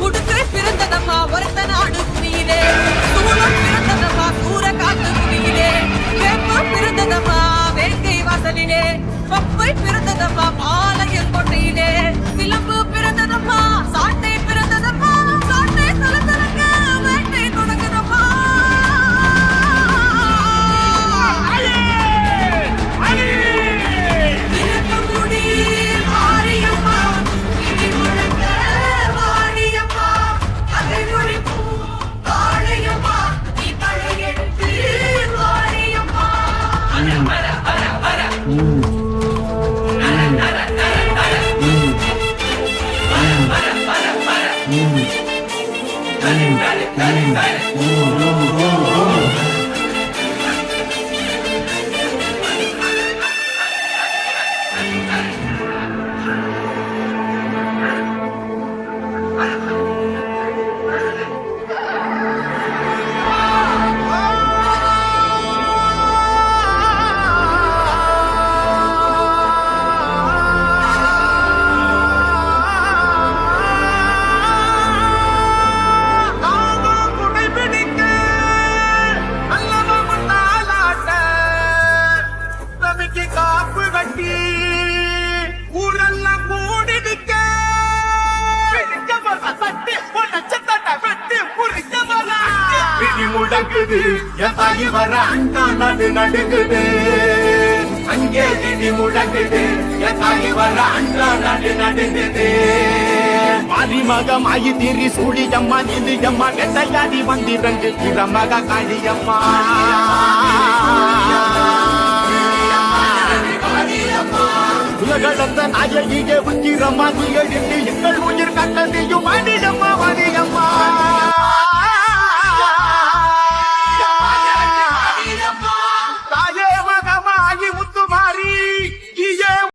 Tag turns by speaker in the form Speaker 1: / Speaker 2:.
Speaker 1: குடுக்கை பிறந்ததம்மா ஒருத்த நாடு புவியிலே, சூலம் பிறந்ததம்மா சூற காத்து புவியிலே, வேப்ப பிறந்ததம்மா வேங்கை வாசலிலே, பப்பை பிறந்ததம்மா பாளையம் கோட்டையிலே, சிலம்பு பிறந்ததம்மா சாட்டை பிறந்ததம்மா சாட்டை சலசலங்க வேட்டை தொடங்குதம்மா. இறக்கமுடி மாரியம்மா, இடி முழங்க வாடியம்மா, அதை ஒழிக்கும் வாழையம்மா, நீ பழையெடுத்து வாடியம்மா.
Speaker 2: முடங்குது என் தாயி வர அண்ணா நடு நடுங்குது, அங்கே இடி முடங்குது என் தாயி வர அண்ணா நடு நடுங்குது. மாரிமகம் ஆயி திரி சூழியம்மா நிதியம்மா நெட்டையாடி வந்திரண்டு திறமக காளியம்மா. உலகளந்த நாயகியே வந்திரம்மா நீ எழுந்து எங்கள் உயிர் கட்டதையும் வாடியம்மா வாடியம்மா.